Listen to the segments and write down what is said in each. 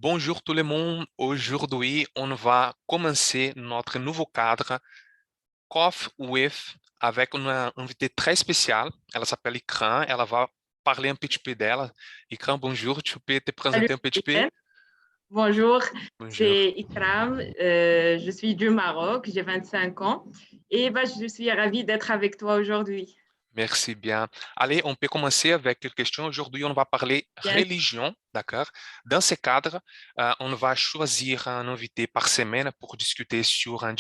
Bonjour tout le monde. Aujourd'hui, on va commencer notre nouveau cadre Coffee with avec une invitée très spéciale. Elle s'appelle Ikram. Elle va parler un petit peu d'elle. Ikram, bonjour. Tu peux te Salut, présenter un petit peu? Hélène. Bonjour, Bonjour. c'est Ikram. Je suis du Maroc, j'ai 25 ans et je suis ravie d'être avec toi aujourd'hui. Merci bien. Allez, on peut commencer avec une question. Aujourd'hui, on va parler Bien, religion, d'accord? Dans ce cadre, on va choisir un invité par semaine pour discuter sur un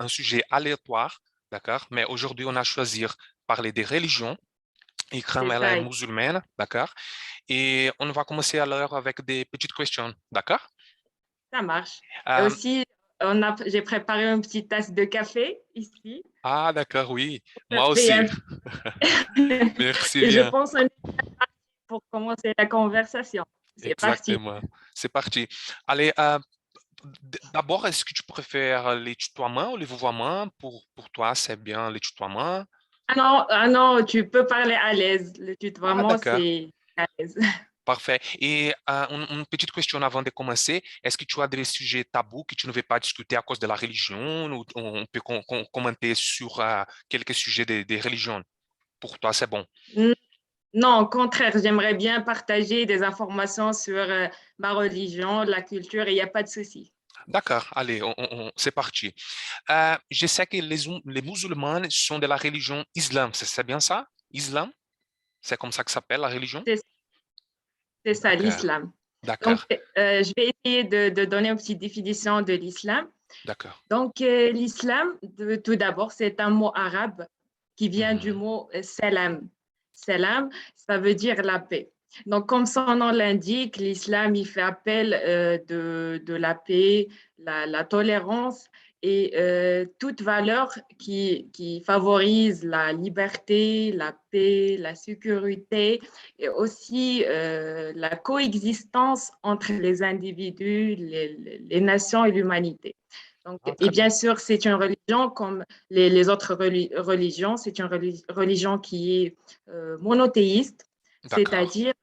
sujet aléatoire, d'accord? Mais aujourd'hui, on a choisi parler des religions. Ikram, c'est elle est ça, musulmane, d'accord? Et on va commencer alors avec des petites questions, d'accord? ça marche. Et Euh, aussi, j'ai préparé une petite tasse de café ici. d'accord, oui. Moi Et, aussi. Merci et je bien. pense qu'on est pour commencer la conversation. C'est parti. Exactement. C'est parti. Allez, d'abord, est-ce que tu préfères les tutoiements ou les vouvoiements? Pour toi, c'est bien les tutoiements. Ah non, tu peux parler à l'aise. Le Ah, tutoiement, d'accord. c'est à l'aise. Parfait. Et une petite question avant de commencer. Est-ce que tu as des sujets tabous que tu ne veux pas discuter à cause de la religion ou on peut commenter sur quelques sujets des religions? Pour toi, c'est bon. Non, au contraire, j'aimerais bien partager des informations sur ma religion, la culture, et il n'y a pas de souci. D'accord. Allez, c'est parti. Je sais que les musulmans sont de la religion islam. C'est bien ça? Islam? C'est comme ça que s'appelle la religion? C'est c'est ça, D'accord. l'islam. Donc, D'accord. je vais essayer de donner une petite définition de l'islam. D'accord. Donc, l'islam, tout d'abord, c'est un mot arabe qui vient du Mhm. mot salam. Salam, ça veut dire la paix. Donc, comme son nom l'indique, l'islam, il fait appel de la paix, la tolérance et toute valeur qui favorise la liberté, la paix, la sécurité et aussi la coexistence entre les individus, les nations et l'humanité. Donc, Ah, et très bien. bien sûr, c'est une religion comme les autres religions, c'est une religion qui est monothéiste, D'accord. c'est-à-dire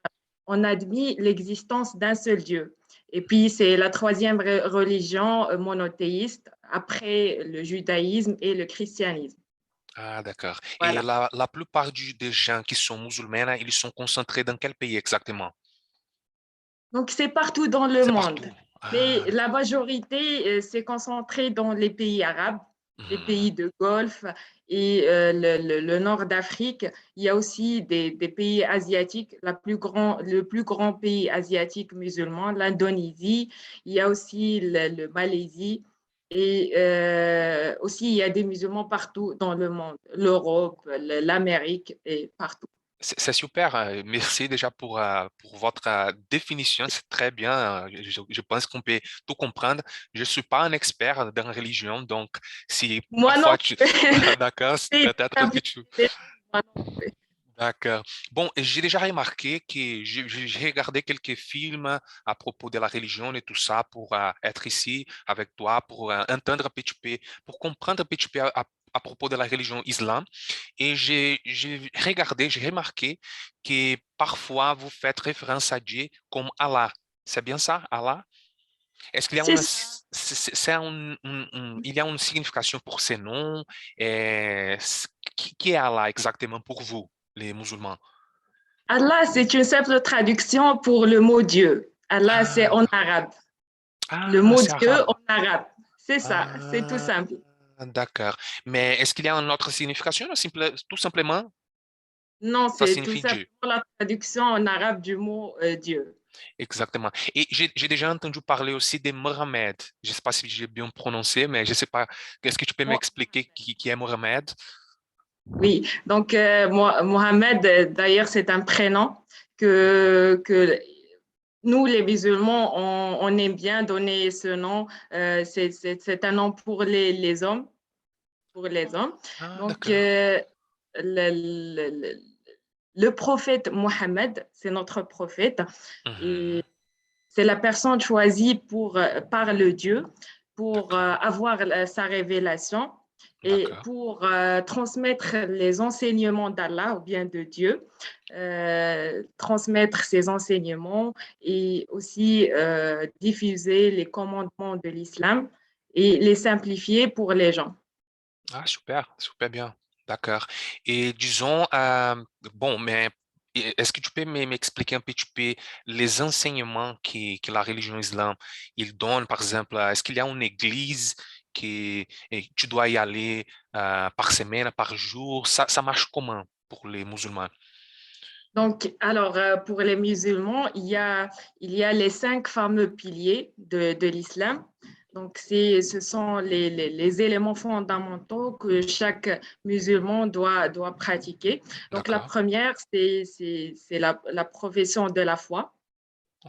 on admet l'existence d'un seul Dieu. Et puis, c'est la troisième religion monothéiste après le judaïsme et le christianisme. Ah, d'accord. Et Voilà. la plupart des gens qui sont musulmans, ils sont concentrés dans quel pays exactement? Donc, c'est partout dans le C'est monde. partout. Mais Ah, la majorité s'est concentrée dans les pays arabes, les mhm. pays de Golfe et le nord d'Afrique. Il y a aussi des pays asiatiques, le plus grand pays asiatique musulman, l'Indonésie. Il y a aussi le Malaisie. Et aussi, il y a des musulmans partout dans le monde, l'Europe, l'Amérique et partout. C'est super. Merci déjà pour votre définition. C'est très bien. Je pense qu'on peut tout comprendre. Je ne suis pas un expert dans la religion, donc si Moi non parfois tu... plus. D'accord, C'est peut-être que simple. tu... Moi non plus. D'accord. Bon, j'ai déjà remarqué que j'ai regardé quelques films à propos de la religion et tout ça pour être ici avec toi, pour entendre un petit peu, pour comprendre un petit peu à propos de la religion islam. Et j'ai regardé, j'ai remarqué que parfois vous faites référence à Dieu comme Allah. C'est bien ça, Allah? Est-ce qu'il y a C'est une, ça. il y a une signification pour ces noms? Qui est Allah exactement pour vous, les musulmans? Allah, c'est une simple traduction pour le mot Dieu. Allah, c'est Ah, en d'accord. arabe. Le Ah, mot c'est Dieu arabe. en arabe. C'est ça, c'est tout Ah, simple. d'accord. Mais est-ce qu'il y a une autre signification ou tout simplement, Non, ça c'est tout signifie simplement Dieu? la traduction en arabe du mot Dieu. Exactement. Et j'ai déjà entendu parler aussi de Mohamed. Je ne sais pas si j'ai bien prononcé, mais je ne sais pas. Est-ce que tu peux Mo- m'expliquer qui est Mohamed? Oui, donc Mohamed, d'ailleurs, c'est un prénom que nous, les musulmans, on aime bien donner ce nom. C'est un nom pour les hommes, pour les hommes. Ah, Donc, d'accord. le, le- le- le prophète Mohammed, c'est notre prophète et Mhm. c'est la personne choisie par le Dieu pour D'accord. avoir sa révélation. et d'accord. pour transmettre les enseignements d'Allah ou bien de Dieu, transmettre ses enseignements et aussi diffuser les commandements de l'islam et les simplifier pour les gens. Ah, super, super bien. D'accord. Et disons, bon, mais est-ce que tu peux m'expliquer un petit peu les enseignements que la religion islam il donne, par exemple, est-ce qu'il y a une église et tu dois y aller par semaine, par jour? Ça marche comment pour les musulmans? Donc, alors, pour les musulmans, il y a les cinq fameux piliers de l'islam. Donc, ce sont les éléments fondamentaux que chaque musulman doit pratiquer. Donc, la D'accord, première, c'est la profession de la foi.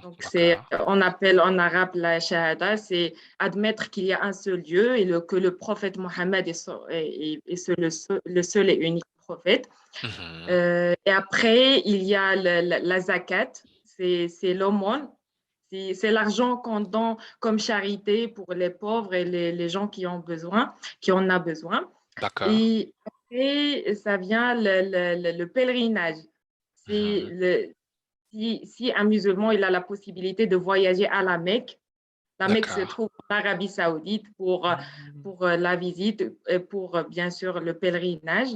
Donc, d'accord. on appelle en arabe la shahada, c'est admettre qu'il y a un seul Dieu et que le prophète Mohammed est le seul et unique prophète. Mhm. Et après, il y a la zakat, c'est l'aumône, c'est l'argent qu'on donne comme charité pour les pauvres et les gens qui ont besoin, qui en a besoin. D'accord. Et après, ça vient le pèlerinage. C'est Mhm. si un musulman il a la possibilité de voyager à la Mecque, la Mecque se D'accord. trouve en Arabie Saoudite Mhm. pour la visite et pour bien sûr le pèlerinage.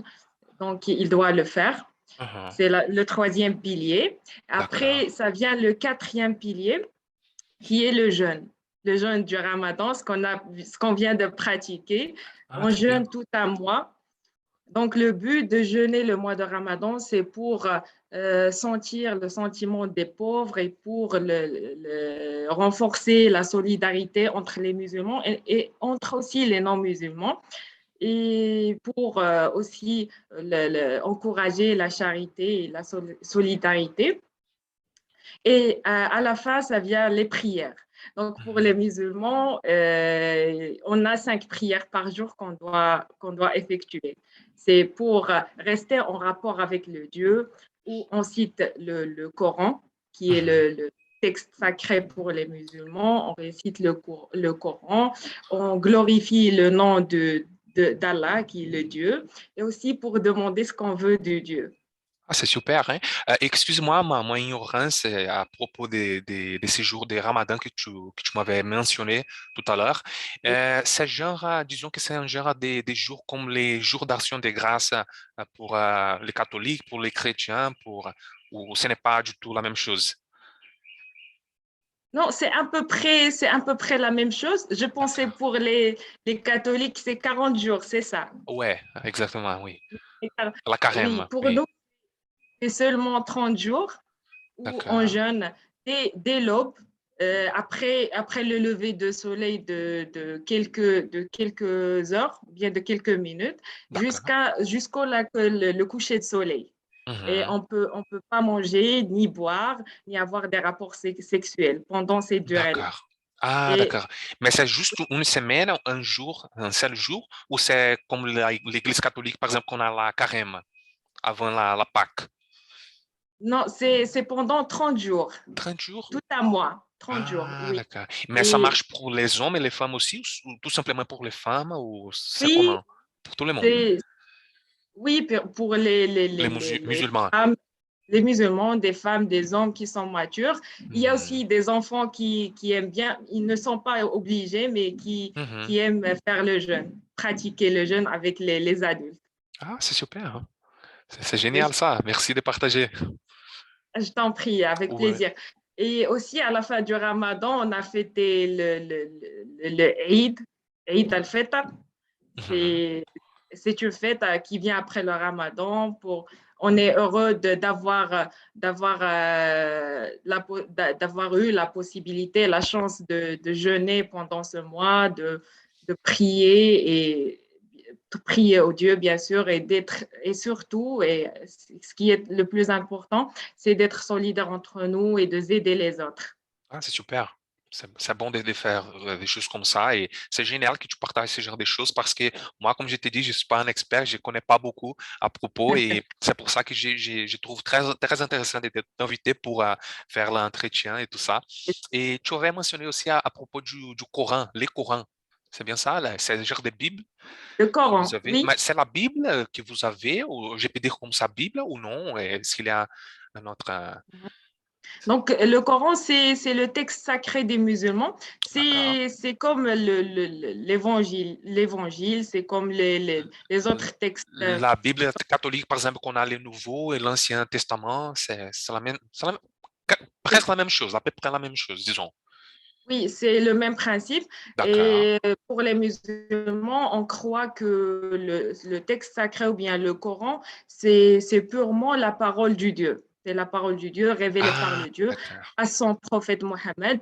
Donc, il doit le faire. Mhm. C'est le troisième pilier. D'accord. Après, ça vient le quatrième pilier, qui est le jeûne. Le jeûne du Ramadan, ce qu'on vient de pratiquer. Ah, On très bien. jeûne tout un mois. Donc, le but de jeûner le mois de Ramadan, c'est pour sentir le sentiment des pauvres et pour renforcer la solidarité entre les musulmans et entre aussi les non-musulmans et pour aussi encourager la charité et la solidarité. Et à la fin, ça vient les prières. Donc, pour les Mhm. musulmans, on a 5 prières par jour qu'on doit effectuer. C'est pour rester en rapport avec le Dieu, où on cite le Coran, qui est Mhm. le texte sacré pour les musulmans. On récite le Coran, on glorifie le nom d'Allah, qui est le Dieu, et aussi pour demander ce qu'on veut de Dieu. Ah, c'est super, hein? Excuse-moi ma ignorance à propos des séjours des Ramadan que tu m'avais mentionné tout à l'heure. C'est genre, disons que c'est un genre des jours comme les jours d'action des grâces pour les catholiques, pour les chrétiens, ou ce n'est pas du tout la même chose. Non, c'est à peu près la même chose. Je pensais D'accord. pour les catholiques, c'est 40 jours, c'est ça. Ouais, exactement, oui. Et La oui, carême, pour oui. nous, c'est seulement 30 jours où on D'accord, jeûne dès l'aube, après le lever de soleil de quelques heures, bien de quelques minutes, d'accord. le coucher de soleil. Et Mhm. on peut pas manger, ni boire, ni avoir des rapports sexuels pendant ces durées-là. D'accord. Ah, Et d'accord. Mais c'est juste une semaine, un jour, un seul jour, ou c'est comme l'Église catholique, par exemple, qu'on a la carême avant la Pâque? non, c'est pendant 30 jours, 30 jours? tout un mois, 30 jours, Ah, oui. d'accord. Mais ça Et marche pour les hommes et les femmes aussi, ou tout simplement pour les femmes, ou c'est oui, comment? Pour tout le monde, c'est, oui, pour les les musulmans. femmes, les musulmans, des femmes, des hommes qui sont matures. Il y a Mhm. aussi des enfants qui aiment bien, ils ne sont pas obligés, mais Mhm. qui aiment faire le jeûne, pratiquer le jeûne avec les adultes. Ah, c'est super, hein. C'est Oui, génial ça. Merci de partager. je t'en prie, avec Ouais. plaisir. Et aussi, à la fin du Ramadan, on a fêté le Eid, Eid al-Fitr. Mhm. C'est, c'est une fête qui vient après le Ramadan. On est heureux d'avoir eu la possibilité, la chance de jeûner pendant ce mois, de prier et de prier au Dieu, bien sûr, et surtout, et ce qui est le plus important, c'est d'être solidaire entre nous et de aider les autres. Ah, c'est super. C'est bon de faire des choses comme ça et c'est génial que tu partages ce genre de choses parce que moi, comme je t'ai dit, je ne suis pas un expert, je ne connais pas beaucoup à propos et c'est pour ça que je trouve très, très intéressant de t'inviter pour faire l'entretien et tout ça. Et tu aurais mentionné aussi à propos du Coran, les Corans. C'est bien ça, là, c'est le genre de Bible Le que vous Coran, avez. oui. Mais c'est la Bible que vous avez, ou je peux dire comme ça Bible ou non? Est-ce qu'il y a un autre. Donc, le Coran, c'est le texte sacré des musulmans. D'accord. C'est comme l'évangile. L'évangile, c'est comme les autres textes. La Bible catholique, par exemple, qu'on a le Nouveau et l'Ancien Testament, c'est presque la même chose, à peu près la même chose, disons. Oui, c'est le même principe. D'accord. Et pour les musulmans, on croit que le texte sacré ou bien le Coran, c'est purement la parole du Dieu. C'est la parole du Dieu révélée par Ah, le Dieu d'accord. à son prophète Mohammed,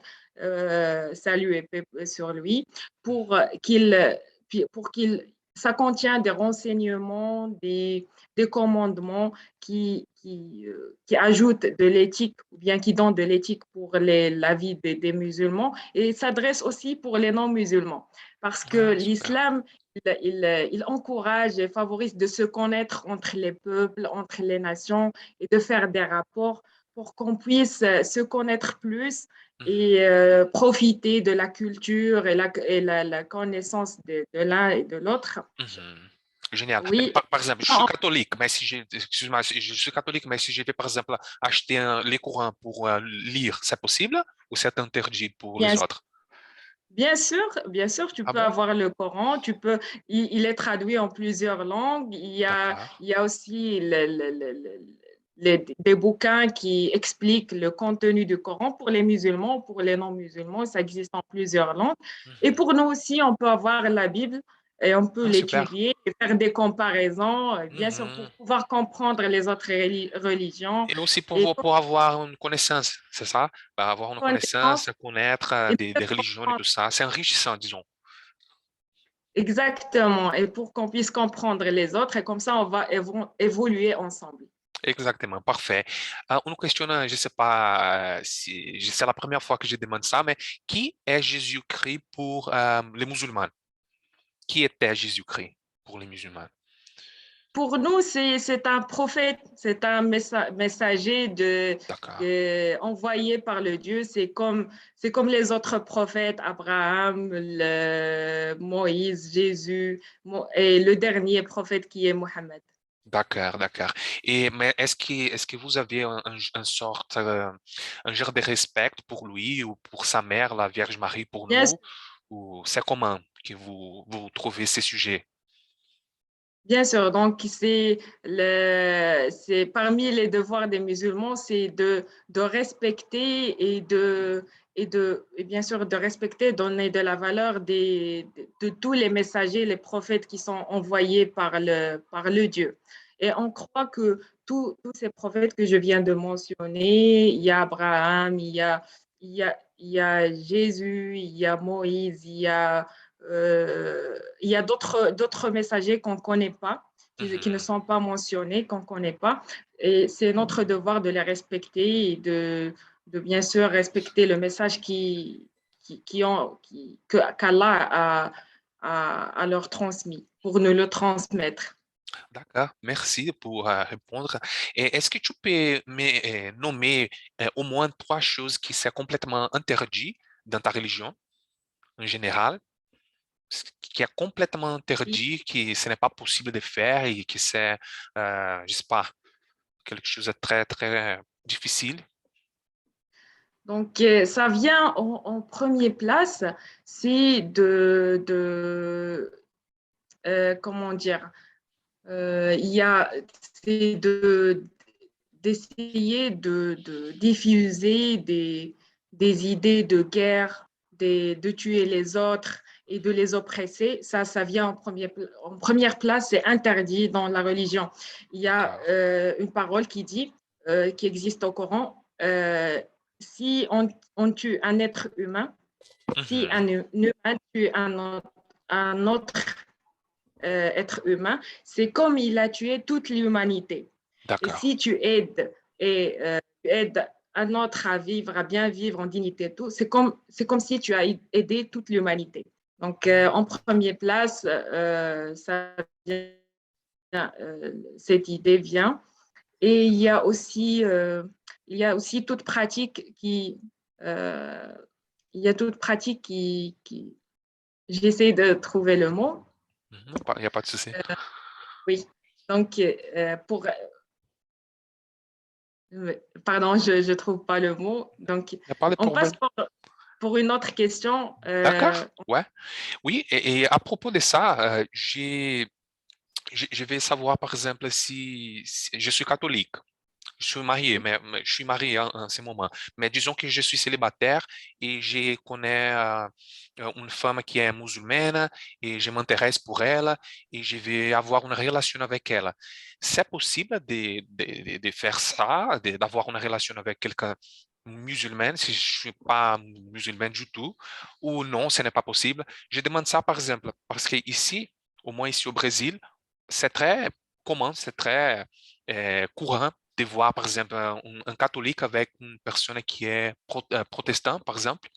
salut et paix sur lui, pour qu'il, ça contient des renseignements, des commandements qui ajoutent de l'éthique ou bien qui donnent de l'éthique pour la vie des musulmans et s'adresse aussi pour les non-musulmans parce que Ah, super. l'islam, il encourage et favorise de se connaître entre les peuples, entre les nations et de faire des rapports pour qu'on puisse se connaître plus Mhm, et profiter de la culture et la connaissance de l'un et de l'autre. mhm. Génial. Mais Oui, par exemple, je suis catholique, mais si excuse-moi, je suis catholique, mais si je vais par exemple acheter les Corans pour lire, c'est possible ou c'est interdit pour bien les autres? bien sûr, tu Ah peux bon? avoir le Coran, il est traduit en plusieurs langues. D'accord. Il y a aussi des bouquins qui expliquent le contenu du Coran pour les musulmans, pour les non-musulmans, ça existe en plusieurs langues. Et Mhm. pour nous aussi, on peut avoir la Bible et on peut Ah, super. l'étudier et faire des comparaisons, bien sûr, Mhm. pour pouvoir comprendre les autres religions Et aussi et pour avoir une connaissance, c'est ça? Bah, avoir une connaissance connaissance, connaître et des religions et tout ça. C'est enrichissant, disons. exactement, et pour qu'on puisse comprendre les autres, et comme ça, on va évoluer ensemble. Exactement, parfait. Une question, je ne sais pas si c'est la première fois que je demande ça, mais qui est Jésus-Christ pour les musulmans? Qui était Jésus-Christ pour les musulmans? Pour nous, c'est un prophète, c'est un messager D'accord, envoyé par le Dieu. C'est comme les autres prophètes, Abraham, Moïse, Jésus, et le dernier prophète qui est Mohammed. d'accord, d'accord. Et mais est-ce que vous avez un sorte, un genre de respect pour lui ou pour sa mère, la Vierge Marie, pour Bien nous? Ou c'est comment que vous trouvez ces sujets? Bien sûr, donc c'est parmi les devoirs des musulmans, c'est de respecter et bien sûr de respecter, donner de la valeur de tous les messagers, les prophètes qui sont envoyés par le Dieu. Et on croit que tous ces prophètes que je viens de mentionner, il y a Abraham, il y a Jésus, il y a Moïse, il y a d'autres messagers qu'on ne connaît pas, qui ne Mhm. sont pas mentionnés, qu'on ne connaît pas. Et c'est notre devoir de les respecter et de bien sûr respecter le message qu'Allah a leur transmis, pour nous le transmettre. D'accord, merci pour répondre. Et est-ce que tu peux nommer au moins trois choses qui sont complètement interdites dans ta religion en général, qui est complètement interdit, que ce n'est pas possible de faire et que c'est, je sais pas, quelque chose de très, très difficile? Donc, ça vient en première place, c'est comment dire, il y a, c'est d'essayer de diffuser des idées de guerre, de tuer les autres et de les oppresser. Ça vient en première place, c'est interdit dans la religion. Il y a D'accord. une parole qui dit, qui existe au Coran, si on tue un être humain, si Mhm. un humain tue un autre être humain, c'est comme il a tué toute l'humanité. Et D'accord. si tu aides un autre à vivre, à bien vivre en dignité, tout, c'est comme si tu as aidé toute l'humanité. Donc, en première place, cette idée vient. Et il y a aussi toute pratique euh, il y a toute pratique j'essaie de trouver le mot. Il n'y a pas de souci. Oui. Donc, pardon, je ne trouve pas le mot. Donc, Il n'y a pas de on passe problème. pour une autre question. D'accord, ouais. Oui, et à propos de ça, je vais savoir, par exemple, si je suis catholique. Je suis marié, mais je suis marié en ce moment. Mais disons que je suis célibataire et je connais une femme qui est musulmane et je m'intéresse pour elle et je vais avoir une relation avec elle. C'est possible de faire ça, d'avoir une relation avec quelqu'un musulman si je suis pas musulman du tout, ou non, ce n'est pas possible. Je demande ça, par exemple, parce que ici, au moins ici au Brésil, c'est très commun, c'est très courant de voir, par exemple, un catholique avec une personne qui est protestant, par exemple.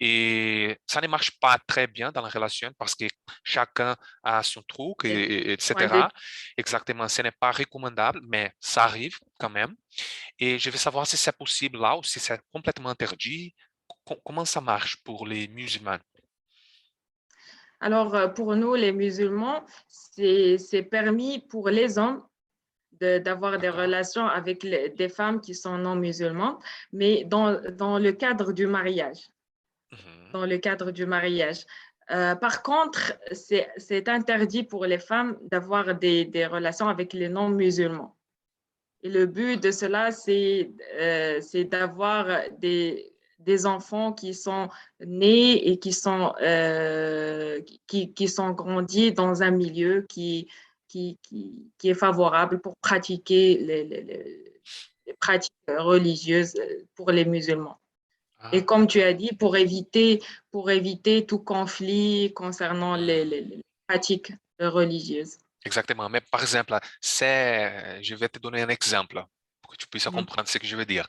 Et ça ne marche pas très bien dans la relation parce que chacun a son truc, Point de etc. Exactement, ce n'est pas recommandable, mais ça arrive quand même. Et je veux savoir si c'est possible là ou si c'est complètement interdit. Comment ça marche pour les musulmans? Alors, pour nous, les musulmans, c'est permis pour les hommes d'avoir des D'accord. relations avec des femmes qui sont non musulmanes, mais dans le cadre du mariage. Mhm. Dans le cadre du mariage. Par contre, c'est interdit pour les femmes d'avoir des relations avec les non musulmans. Et le but de cela, c'est d'avoir des enfants qui sont nés et qui sont grandis dans un milieu qui est favorable pour pratiquer les pratiques religieuses pour les musulmans. Et Ah, comme tu d'accord. as dit, pour éviter tout conflit concernant Hmm. les pratiques religieuses. Exactement. Mais par exemple, je vais te donner un exemple pour que tu puisses Mhm. comprendre ce que je veux dire.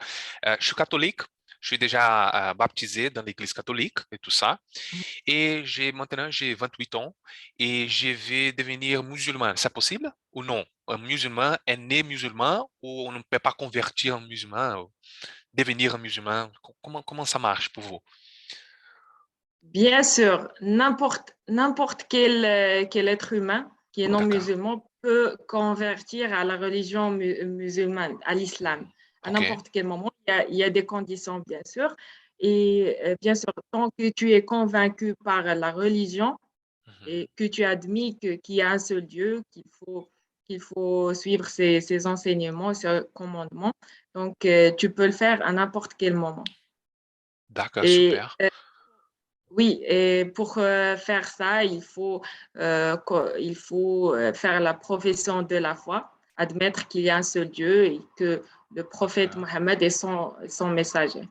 Je suis catholique, je suis déjà baptisé dans l'église catholique et tout ça. Et maintenant, j'ai 28 ans et je vais devenir musulman. C'est possible ou non? Un musulman est né musulman ou on ne peut pas convertir en musulman, ou devenir un musulman? Comment ça marche pour vous? Bien sûr, n'importe quel être humain qui est non D'accord. musulman peut convertir à la religion musulmane, à l'islam, à OK. n'importe quel moment. Il y a des conditions, bien sûr. Et bien sûr, tant que tu es convaincu par la religion, Mhm. et que tu admis qu'il y a un seul Dieu, qu'il faut suivre ses enseignements, ses commandements. Donc, tu peux le faire à n'importe quel moment. D'accord, Et super. oui, et pour faire ça, il faut faire la profession de la foi, admettre qu'il y a un seul Dieu et que le prophète D'accord. Mohammed est son messager.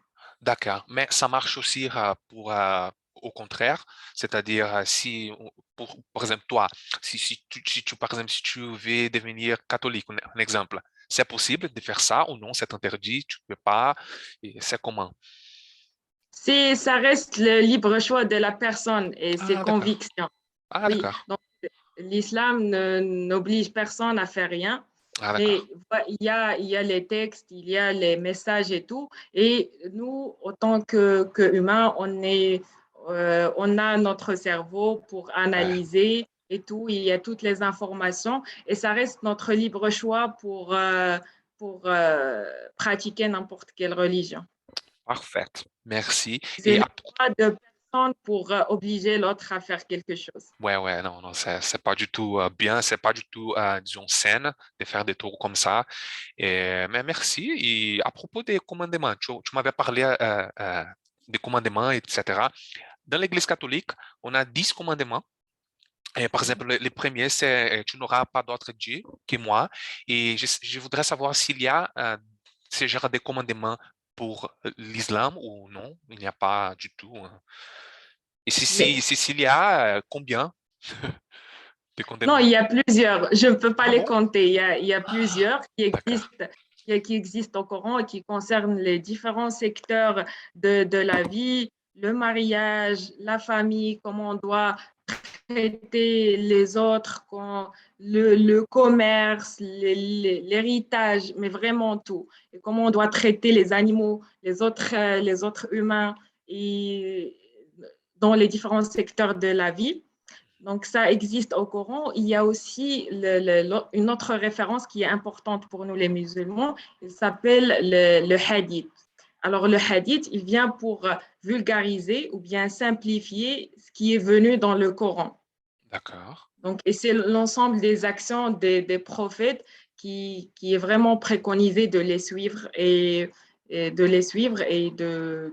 D'accord, mais ça marche aussi pour au contraire, c'est-à-dire si par exemple toi, si tu par exemple si tu veux devenir catholique, un exemple, c'est possible de faire ça ou non, c'est interdit, tu peux pas, et c'est comment? Ça reste le libre choix de la personne et ses Ah d'accord, convictions. ah Oui, d'accord, donc l'islam n'oblige personne à faire rien, ah d'accord, mais il y a les textes, il y a les messages et tout. Et nous, autant que humains, on a notre cerveau pour ouais, analyser et tout. Il y a toutes les informations et ça reste notre libre choix pour pratiquer n'importe quelle religion. parfait, merci. C'est Et le droit de personne pour obliger l'autre à faire quelque chose. ouais, ouais, non, non, c'est pas du tout bien, c'est pas du tout, disons, saine de faire des tours comme ça. Mais merci. Et à propos des commandements, tu m'avais parlé des commandements, etc. Dans l'Église catholique, on a 10 commandements. Et par exemple, le premier, c'est tu n'auras pas d'autre Dieu que moi. Et je voudrais savoir s'il y a ce genre de commandements pour l'islam ou non, il n'y a pas du tout, hein. Et Mais s'il y a, combien de non, commandements? il y a plusieurs. Je ne peux pas Ah les bon? compter. Il y a Ah, plusieurs d'accord. qui existent au Coran et qui concernent les différents secteurs de la vie, le mariage, la famille, comment on doit traiter les autres, le commerce, l'héritage, mais vraiment tout. Et comment on doit traiter les animaux, les autres humains. Et dans les différents secteurs de la vie. Donc, ça existe au Coran. Il y a aussi une autre référence qui est importante pour nous les musulmans. Il s'appelle le hadith. Alors, le hadith, il vient pour vulgariser ou bien simplifier ce qui est venu dans le Coran. D'accord. Donc, et c'est l'ensemble des actions des prophètes qui est vraiment préconisé de les suivre et de les suivre et de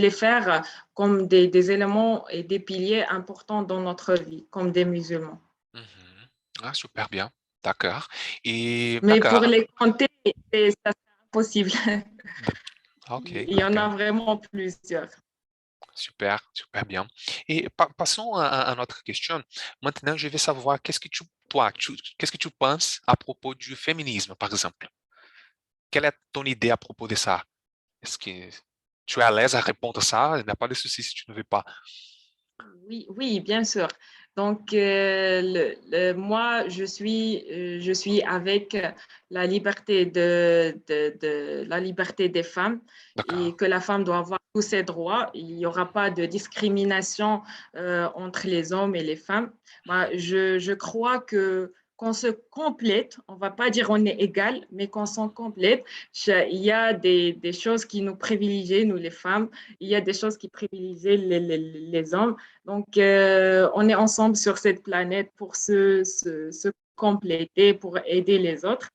les faire comme des éléments et des piliers importants dans notre vie, comme des musulmans. Mhm. Ah, super bien. D'accord. Et Mais pour d'accord. les compter, ça c'est impossible. D- Ok, Il y en ok. a vraiment plusieurs. Super, super bien. Et passons à notre question. Maintenant, je vais savoir qu'est-ce que tu penses à propos du féminisme, par exemple? Quelle est ton idée à propos de ça? Est-ce que tu es à l'aise à répondre à ça? Il n'y a pas de souci si tu ne veux pas. Oui, oui, bien sûr. Donc, moi, je suis avec la liberté la liberté des femmes D'accord. et que la femme doit avoir tous ses droits. Il n'y aura pas de discrimination entre les hommes et les femmes. Moi, je crois que qu'on se complète, on ne va pas dire on est égal, mais qu'on s'en complète. Il y a des choses qui nous privilégient, nous les femmes, il y a des choses qui privilégient les hommes. Donc, on est ensemble sur cette planète pour se compléter, pour aider les autres.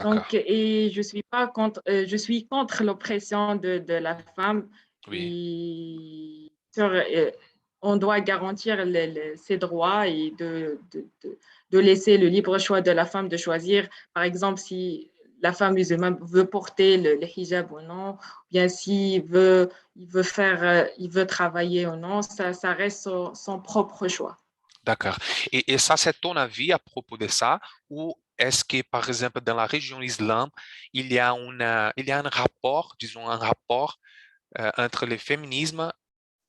Donc, D'accord. et je suis pas contre, je suis contre l'oppression de la femme. Oui. Et on doit garantir ses droits et de laisser le libre choix de la femme de choisir, par exemple, si la femme musulmane veut porter le hijab ou non, ou bien il veut travailler ou non, ça reste son propre choix. D'accord. Et ça, c'est ton avis à propos de ça? Ou est-ce que, par exemple, dans la région islam, il y a un rapport, disons, un rapport entre le féminisme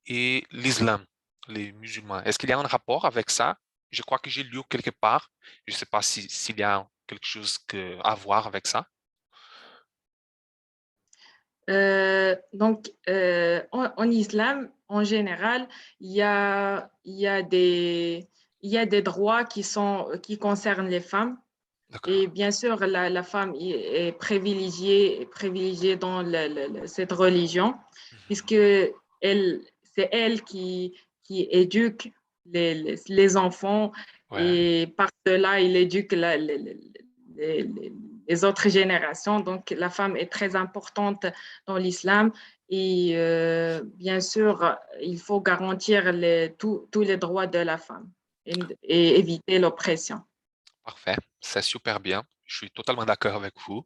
et l'islam, les musulmans? Est-ce qu'il y a un rapport avec ça? Je crois que j'ai lu quelque part. Je ne sais pas s'il y a quelque chose à voir avec ça. Donc, en islam, en général, il y a des droits qui concernent les femmes. D'accord. Et bien sûr, la femme est privilégiée dans cette religion, puisque Mhm. c'est elle qui éduque les enfants Ouais, et par cela, il éduque les- les autres générations. Donc, la femme est très importante dans l'islam. Et bien sûr, il faut garantir tous les droits de la femme et éviter l'oppression. parfait. C'est super bien. Je suis totalement d'accord avec vous.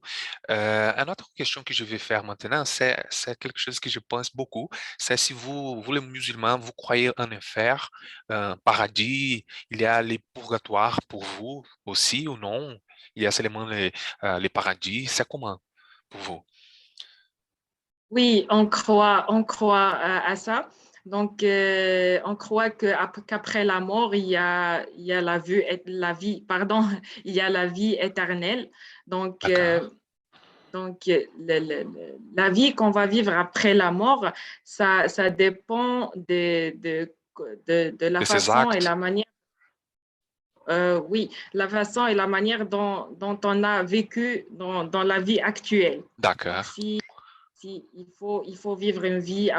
Une autre question que je vais faire maintenant, c'est quelque chose que je pense beaucoup. C'est si vous les musulmans, vous croyez en enfer, un paradis, il y a les purgatoires pour vous aussi ou non? Il y a seulement les paradis. C'est comment pour vous? Oui, on croit à ça. Donc, on croit qu'après la mort, il y a pardon, il y a la vie éternelle. Donc, D'accord. la vie qu'on va vivre après la mort, ça dépend de la De ces façon et actes? la manière, oui, la façon et la manière dont on a vécu dans la vie actuelle. Donc, D'accord. il faut vivre une vie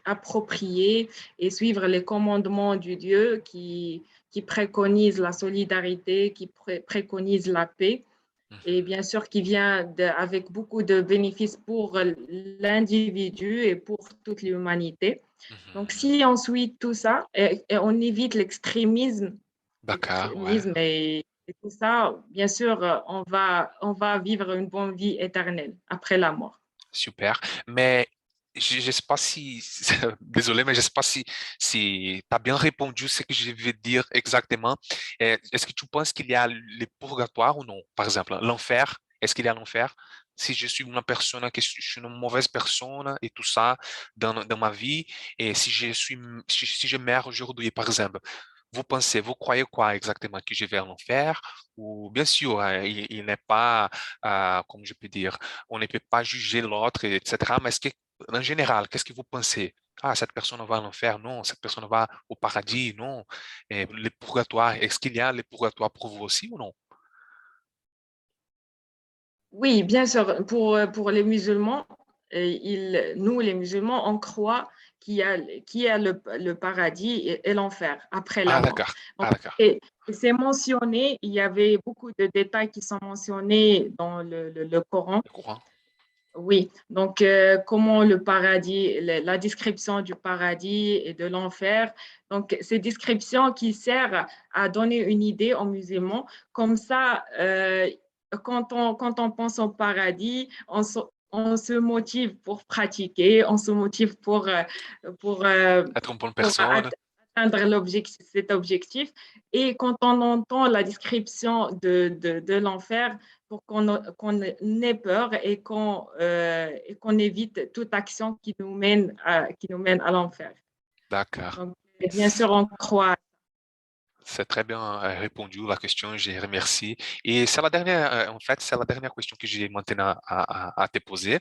appropriée et suivre les commandements du Dieu qui préconise la solidarité, qui préconise la paix et Mhm, bien sûr qui vient avec beaucoup de bénéfices pour l'individu et pour toute l'humanité. Donc, mhm. si on suit tout ça et on évite D'accord, ouais. l'extrémisme et tout ça, bien sûr, on va vivre une bonne vie éternelle après la mort. Super. Mais je ne sais pas désolé, mais je ne sais pas si tu as bien répondu ce que je vais dire exactement. Est-ce que tu penses qu'il y a le purgatoire ou non? Par exemple, l'enfer, est-ce qu'il y a l'enfer? Si je suis une personne, que je suis une mauvaise personne et tout ça dans ma vie, et si je meurs aujourd'hui, par exemple, vous croyez quoi exactement? Que je vais en enfer? Ou bien sûr, il n'est pas, comme je peux dire, on ne peut pas juger l'autre, etc. Mais est-ce que en général, qu'est-ce que vous pensez? Ah, cette personne va à l'enfer, non, cette personne va au paradis, non. Et le purgatoire, est-ce qu'il y a le purgatoire pour vous aussi ou non? Oui, bien sûr, pour les musulmans, nous, les musulmans, on croit qu'il y a le paradis et l'enfer après la Ah, mort. d'accord. Donc, Ah, d'accord. et c'est mentionné, il y avait beaucoup de détails qui sont mentionnés dans le Coran. Le courant. Oui, donc comment le paradis, la description du paradis et de l'enfer. Donc, ces descriptions qui servent à donner une idée aux musulmans. Comme ça, quand on pense au paradis, on se motive pour pratiquer, on se motive pour, euh, Être une bonne pour personne. atteindre cet objectif. Et quand on entend la description de l'enfer, pour qu'on ait peur et qu'on évite toute action qui nous mène à l'enfer. D'accord. Donc, bien sûr, on croit. C'est très bien répondu la question, je remercie. Et c'est la dernière, en fait, c'est la dernière question que j'ai maintenant à te poser.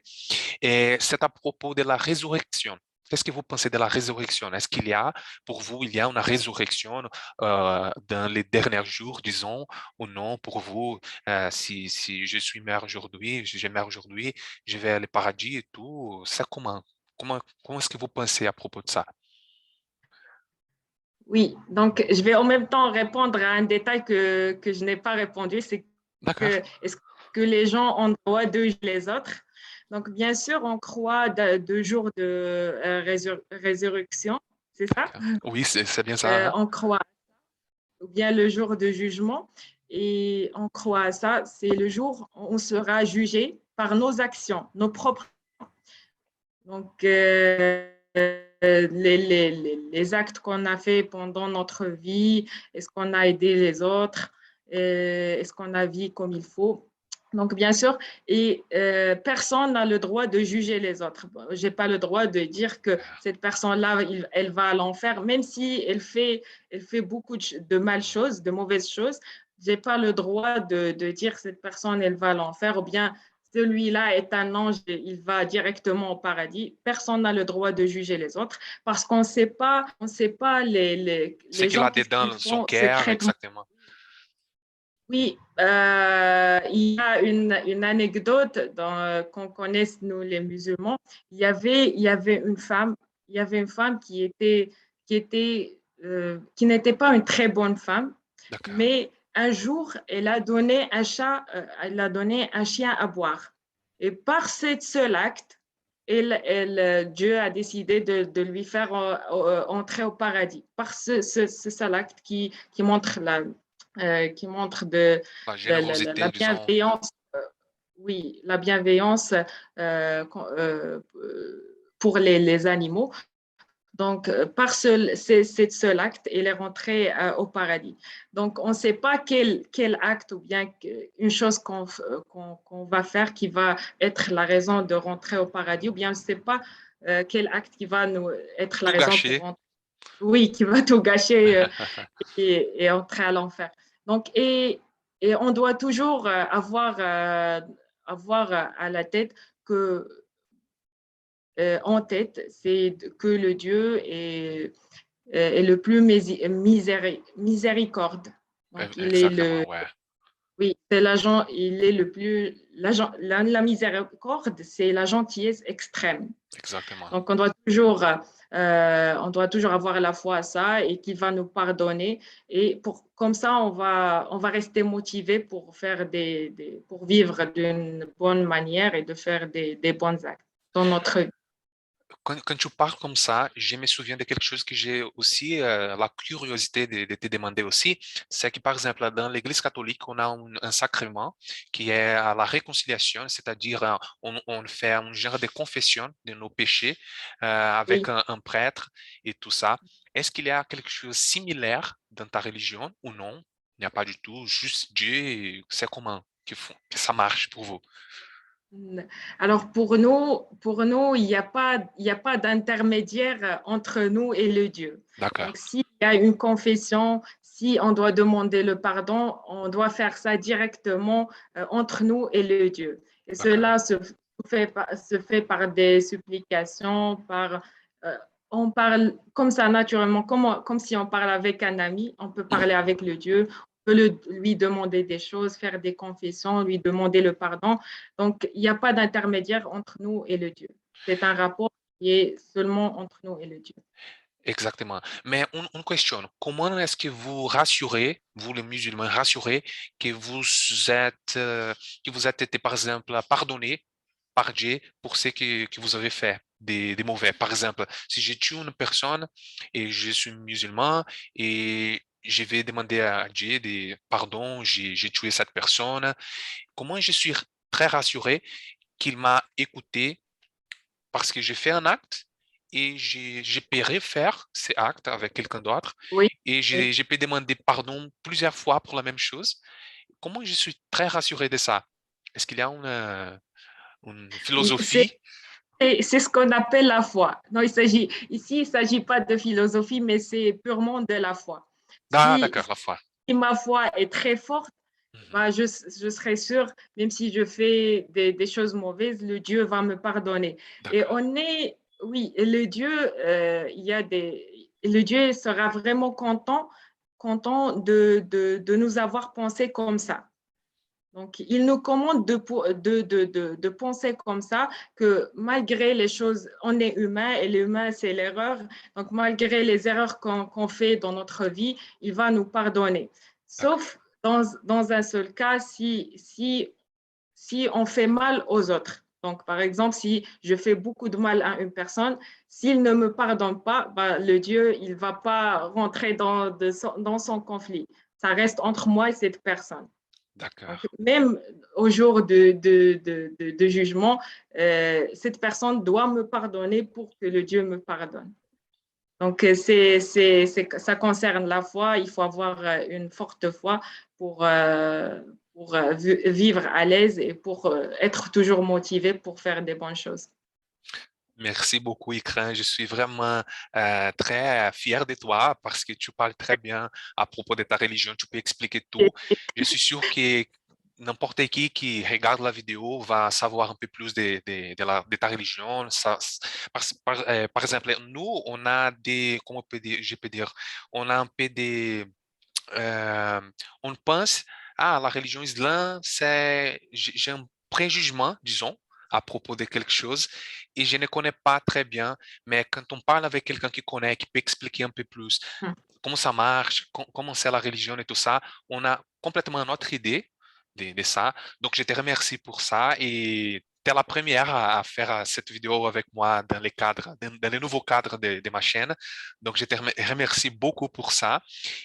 Et c'est à propos de la résurrection. Qu'est-ce que vous pensez de la résurrection? Est-ce qu'il y a, pour vous, il y a une résurrection dans les derniers jours, disons, ou non, pour vous, si je suis mort aujourd'hui, je meurs aujourd'hui, je vais au paradis et tout, c'est comment? Comment est-ce que vous pensez à propos de ça? Oui, donc je vais en même temps répondre à un détail que je n'ai pas répondu, c'est D'accord, que est-ce que les gens ont le droit de juger les autres? Donc, bien sûr, on croit de jours de résurrection, c'est ça? d'accord. Oui, c'est bien ça, hein? On croit, ou bien le jour de jugement. Et on croit à ça, c'est le jour où on sera jugé par nos actions, nos propres. Donc, les actes qu'on a fait pendant notre vie, est-ce qu'on a aidé les autres, est-ce qu'on a vécu comme il faut. Donc, bien sûr, et personne n'a le droit de juger les autres. Bon, je n'ai pas le droit de dire que cette personne-là, elle va à l'enfer, même si elle fait beaucoup de mal choses, de mauvaises choses. Je n'ai pas le droit de dire que cette personne, elle va à l'enfer, ou bien celui-là est un ange, il va directement au paradis. Personne n'a le droit de juger les autres parce qu'on ne sait pas Ce les qu'il gens a qu'est-ce dedans qu'ils dans son font cœur, secrètement. exactement. Oui, il y a une anecdote qu'on connaisse, nous les musulmans. Il y avait une femme qui n'était pas une très bonne femme, D'accord. mais un jour, elle a donné un chien à boire. Et par ce seul acte, Dieu a décidé de lui faire entrer au paradis. Par ce seul acte qui montre La la générosité, disons. bienveillance, oui, la bienveillance pour les animaux. Donc, par ce seul acte, il est rentré au paradis. Donc, on ne sait pas quel acte ou bien une chose qu'on va faire qui va être la raison de rentrer au paradis, ou bien on ne sait pas quel acte qui va être la Tout raison pour gâché. rentrer. Oui, qui va tout gâcher et entrer à l'enfer. Donc, et on doit toujours avoir à la tête que en tête, c'est que le Dieu est le plus miséricorde. Donc, Exactement, ouais. oui, c'est l'agent, il est le plus, la miséricorde, c'est la gentillesse extrême. Exactement. Donc, on doit toujours avoir la foi à ça et qui va nous pardonner. Et comme ça, on va rester motivé pour vivre d'une bonne manière et de faire des bons actes dans notre vie. Quand tu parles comme ça, je me souviens de quelque chose que j'ai aussi la curiosité de te demander aussi. C'est que, par exemple, dans l'Église catholique, on a un sacrement qui est à la réconciliation, c'est-à-dire on fait un genre de confession de nos péchés avec Oui. un prêtre et tout ça. Est-ce qu'il y a quelque chose de similaire dans ta religion ou non? Il n'y a pas du tout, juste Dieu, c'est comment que ça marche pour vous? Alors pour nous, il n'y a pas d'intermédiaire entre nous et le Dieu. D'accord, Donc s'il y a une confession, si on doit demander le pardon, on doit faire ça directement entre nous et le Dieu. Et d'accord. cela se se fait par des supplications, euh, on parle comme ça naturellement, comme si on parle avec un ami, on peut parler avec le Dieu, on peut lui demander des choses, faire des confessions, lui demander le pardon. Donc, il n'y a pas d'intermédiaire entre nous et le Dieu. C'est un rapport qui est seulement entre nous et le Dieu. Exactement. Mais on questionne, comment est-ce que vous rassurez, vous les musulmans, rassurez que que vous êtes été, par exemple, pardonné par Dieu pour ce que vous avez fait, des mauvais. Par exemple, si j'ai tué une personne et je suis musulman et je vais demander à Dieu des pardon, j'ai tué cette personne, comment je suis très rassuré qu'il m'a écouté parce que j'ai fait un acte et j'ai pu refaire ces actes avec quelqu'un d'autre Oui, et oui. j'ai pu demander pardon plusieurs fois pour la même chose. Comment je suis très rassuré de ça? Est-ce qu'il y a une C'est philosophie? c'est ce qu'on appelle la foi. Non, ici, il ne s'agit pas de philosophie, mais c'est purement de la foi. Ah, Si, d'accord, la foi. si ma foi est très forte, Mhm. bah, je serai sûre, même si je fais des choses mauvaises, le Dieu va me pardonner. Et D'accord, on est, oui, le Dieu, le Dieu sera vraiment content de nous avoir pensé comme ça. Donc, il nous commande de penser comme ça, que malgré les choses, on est humain et l'humain, c'est l'erreur. Donc, malgré les erreurs qu'on fait dans notre vie, il va nous pardonner. d'accord, Sauf dans un seul cas, si on fait mal aux autres. Donc, par exemple, si je fais beaucoup de mal à une personne, s'il ne me pardonne pas, bah, le Dieu, il ne va pas rentrer dans son conflit. Ça reste entre moi et cette personne. Donc, d'accord. même au jour de jugement, cette personne doit me pardonner pour que le Dieu me pardonne. Donc, ça concerne la foi. Il faut avoir une forte foi pour, vivre à l'aise et pour être toujours motivé pour faire des bonnes choses. Merci beaucoup, Ikran. Je suis vraiment très fier de toi parce que tu parles très bien à propos de ta religion. Tu peux expliquer tout. Je suis sûr que n'importe qui regarde la vidéo va savoir un peu plus de ta religion. Par exemple, nous, on a comment je peux dire, on a un peu euh, on pense, la religion islamique, j'ai un préjugement, disons, à propos de quelque chose, et je ne connais pas très bien, mais quand on parle avec quelqu'un qui connaît, qui peut expliquer un peu plus comment ça marche, comment c'est la religion et tout ça, on a complètement une autre idée de ça. Donc, je te remercie pour ça et tu es la première à faire cette vidéo avec moi dans dans les nouveaux cadres de ma chaîne. Donc, je te remercie beaucoup pour ça.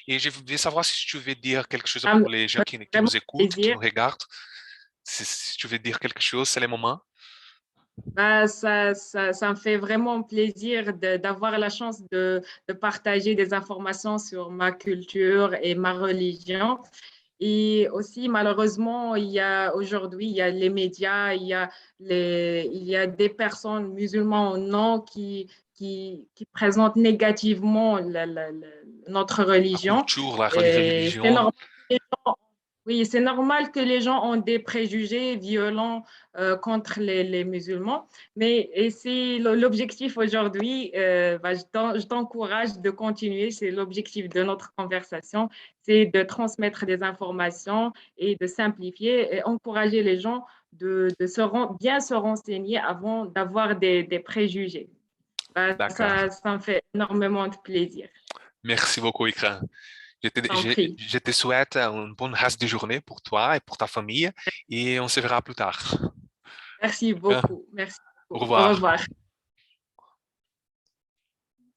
Et je voulais savoir si tu veux dire quelque chose Ça me pour les gens fait qui vraiment nous écoutent, qui plaisir. nous regardent. Si tu veux dire quelque chose, c'est le moment. Bah, ça me fait vraiment plaisir d'avoir la chance de partager des informations sur ma culture et ma religion. Et aussi, malheureusement, aujourd'hui, il y a les médias, il y a des personnes musulmanes ou non qui présentent négativement notre La religion. culture, la Et c'est religion. normal. Oui, c'est normal que les gens ont des préjugés violents contre les musulmans, mais et c'est l'objectif aujourd'hui. Bah, je t'encourage de continuer. C'est l'objectif de notre conversation, c'est de transmettre des informations et de simplifier et encourager les gens bien se renseigner avant d'avoir des préjugés. Bah, D'accord. ça me fait énormément de plaisir. Merci beaucoup, Ikra. T'en prie. Je te souhaite une bonne reste de journée pour toi et pour ta famille et on se verra plus tard. Merci Hein. beaucoup. Merci Au beaucoup. Au revoir. revoir.